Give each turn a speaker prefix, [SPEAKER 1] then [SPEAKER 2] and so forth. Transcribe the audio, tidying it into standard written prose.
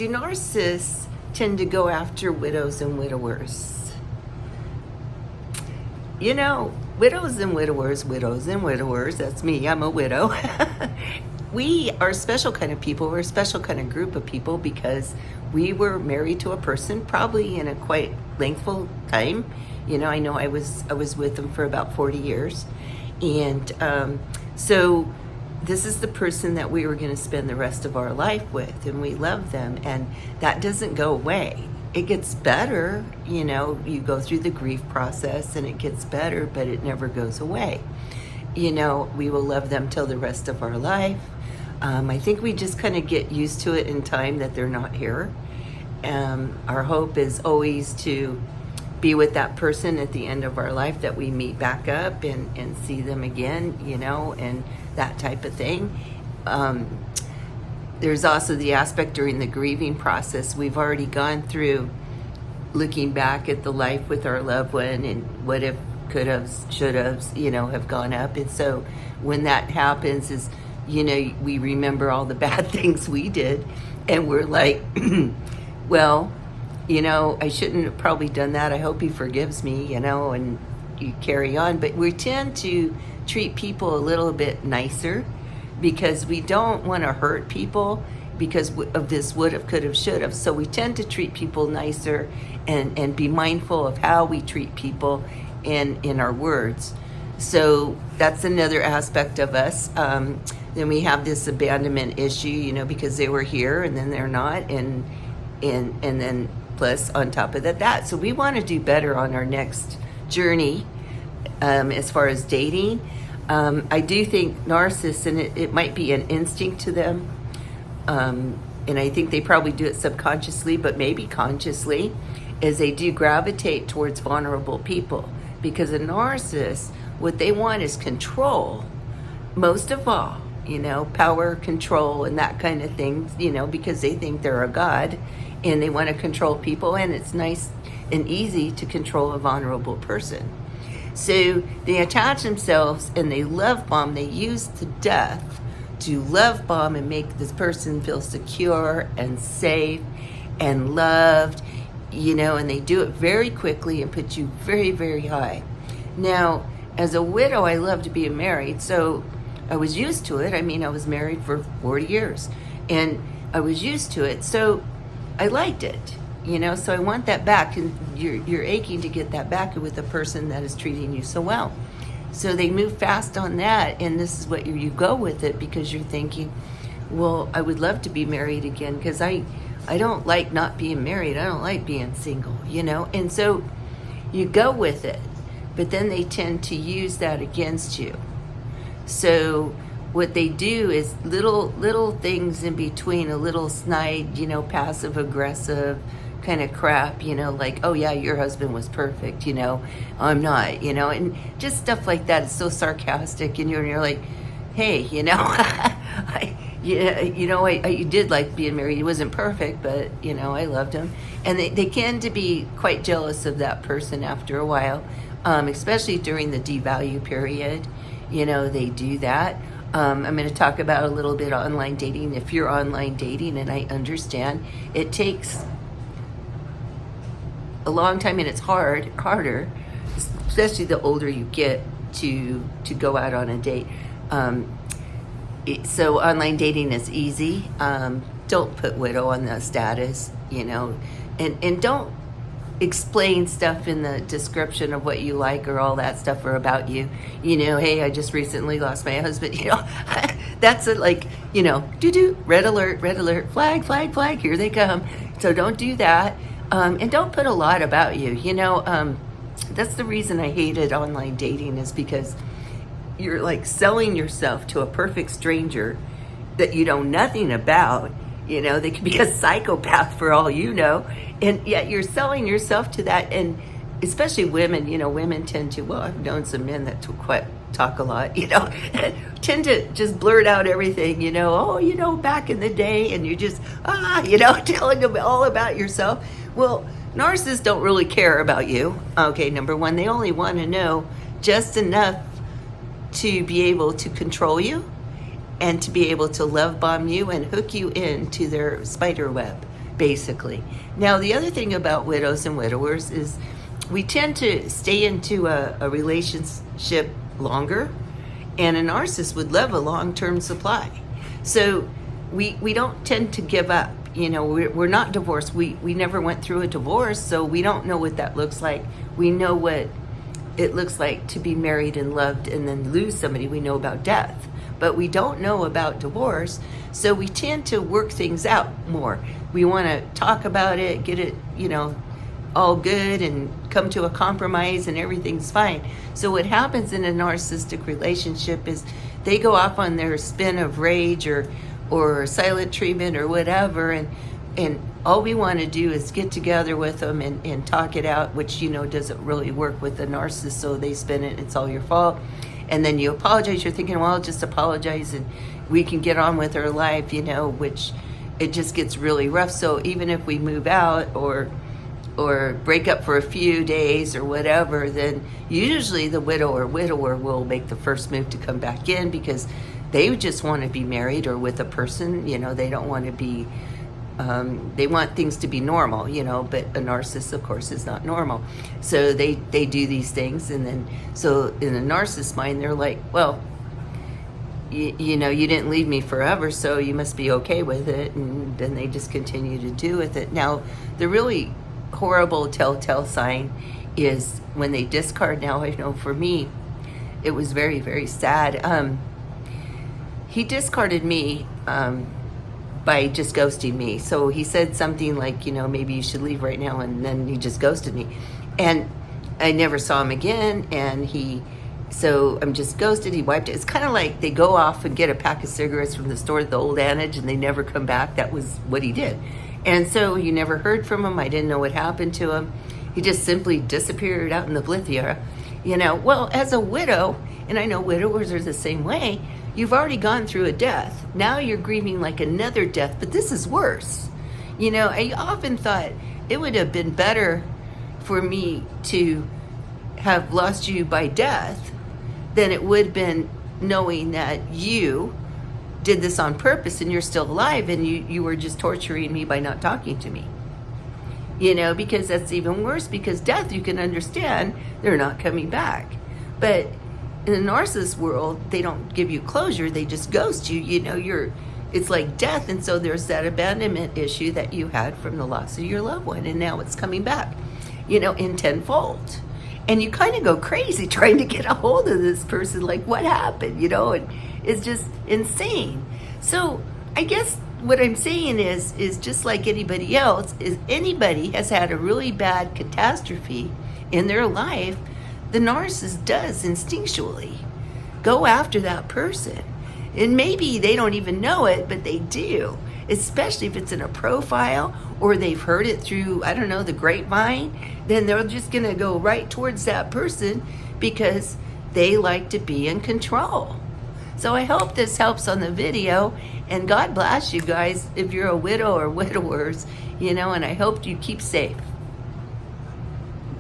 [SPEAKER 1] do narcissists tend to go after widows and widowers? You know, widows and widowers, that's me, I'm a widow. We are a special kind of people. We're a special kind of group of people because we were married to a person probably in a quite lengthful time. You know I was with them for about 40 years. And so this is the person that we were going to spend the rest of our life with, and we love them, and that doesn't go away. It gets better, you know, you go through the grief process and it gets better, but it never goes away. You know, we will love them till the rest of our life. I think we just kind of get used to it in time that they're not here. Our hope is always to be with that person at the end of our life, that we meet back up and see them again, you know, and that type of thing. There's also the aspect during the grieving process. We've already gone through looking back at the life with our loved one and what if, could have, should have, you know, have gone up. And so when that happens is, you know, we remember all the bad things we did, and we're like, well, you know, I shouldn't have probably done that. I hope he forgives me, you know, and you carry on. But we tend to treat people a little bit nicer because we don't want to hurt people because of this would have, could have, should have. So we tend to treat people nicer and be mindful of how we treat people in our words. So that's another aspect of us. Then we have this abandonment issue, you know, because they were here and then they're not, and then plus on top of that. So we want to do better on our next journey as far as dating. I do think narcissists, and it might be an instinct to them, and I think they probably do it subconsciously, but maybe consciously, is they do gravitate towards vulnerable people. Because a narcissist, what they want is control, most of all, you know, power, control, and that kind of thing, you know, because they think they're a god and they want to control people, and it's nice and easy to control a vulnerable person. So they attach themselves and they love bomb. They use the death to love bomb and make this person feel secure and safe and loved, you know, and they do it very quickly and put you very, very high. Now, as a widow, I love to be married, so I was used to it. I mean, I was married for 40 years and I was used to it, so I liked it, you know, so I want that back, and you're aching to get that back with a person that is treating you so well. So they move fast on that, and this is what you go with it because you're thinking, well, I would love to be married again because I don't like not being married. I don't like being single, you know, and so you go with it, but then they tend to use that against you. So what they do is little things in between, a little snide, you know, passive aggressive kind of crap, you know, like, oh yeah, your husband was perfect, you know, I'm not, you know, and just stuff like that. It's so sarcastic, and you're like, hey, you know, I did like being married. He wasn't perfect, but you know, I loved him. And they tend to be quite jealous of that person after a while, especially during the devalue period. You know, they do that. I'm going to talk about a little bit online dating. If you're online dating, and I understand it takes a long time and it's harder, especially the older you get to go out on a date. So online dating is easy. Don't put widow on the status, you know, and don't explain stuff in the description of what you like or all that stuff or about you. You know, hey, I just recently lost my husband, you know. That's like, you know, red alert, flag, here they come. So don't do that. And don't put a lot about you, you know. That's the reason I hated online dating, is because you're like selling yourself to a perfect stranger that you know nothing about. You know, they could be a psychopath for all you know, and yet you're selling yourself to that. And especially women, you know, women tend to, well, I've known some men that talk a lot, you know, tend to just blurt out everything, you know, oh, you know, back in the day, and you just, you know, telling them all about yourself. Well, narcissists don't really care about you. Okay, number one, they only want to know just enough to be able to control you and to be able to love bomb you and hook you into their spider web, basically. Now, the other thing about widows and widowers is we tend to stay into a relationship longer, and a narcissist would love a long-term supply. So we don't tend to give up. You know, we're not divorced. We never went through a divorce, so we don't know what that looks like. We know what it looks like to be married and loved and then lose somebody. We know about death, but we don't know about divorce, so we tend to work things out more. We want to talk about it, get it, you know, all good and come to a compromise and everything's fine. So what happens in a narcissistic relationship is they go off on their spin of rage or silent treatment or whatever, and all we want to do is get together with them and talk it out, which, you know, doesn't really work with the narcissist. So they spin it, it's all your fault. And then you apologize. You're thinking, well, I'll just apologize and we can get on with our life, you know, which it just gets really rough. So even if we move out or break up for a few days or whatever, then usually the widow or widower will make the first move to come back in, because they just want to be married or with a person. You know, they don't want to be, they want things to be normal, you know, but a narcissist, of course, is not normal. So they do these things, and then, so in a narcissist's mind, they're like, well, you know, you didn't leave me forever, so you must be okay with it, and then they just continue to do with it. Now, the really horrible telltale sign is when they discard. Now, I know for me, it was very, very sad. He discarded me by just ghosting me. So he said something like, you know, maybe you should leave right now, and then he just ghosted me. And I never saw him again, and so I'm just ghosted. He wiped it. It's kind of like they go off and get a pack of cigarettes from the store, the old adage, and they never come back. That was what he did. And so you never heard from him. I didn't know what happened to him. He just simply disappeared out in the Blithia. You know, well, as a widow, and I know widowers are the same way, you've already gone through a death. Now you're grieving like another death, but this is worse. You know, I often thought it would have been better for me to have lost you by death than it would have been knowing that you did this on purpose and you're still alive, and you were just torturing me by not talking to me. You know, because that's even worse, because death, you can understand, they're not coming back. But in the narcissist world, they don't give you closure, they just ghost you. You know, it's like death, and so there's that abandonment issue that you had from the loss of your loved one, and now it's coming back, you know, in tenfold. And you kind of go crazy trying to get a hold of this person, like, what happened, you know, and it's just insane. So I guess what I'm saying is just like anybody else, is anybody has had a really bad catastrophe in their life, the narcissist does instinctually go after that person. And maybe they don't even know it, but they do, especially if it's in a profile or they've heard it through, I don't know, the grapevine. Then they're just going to go right towards that person because they like to be in control. So I hope this helps on the video, and God bless you guys if you're a widow or widowers, you know, and I hope you keep safe.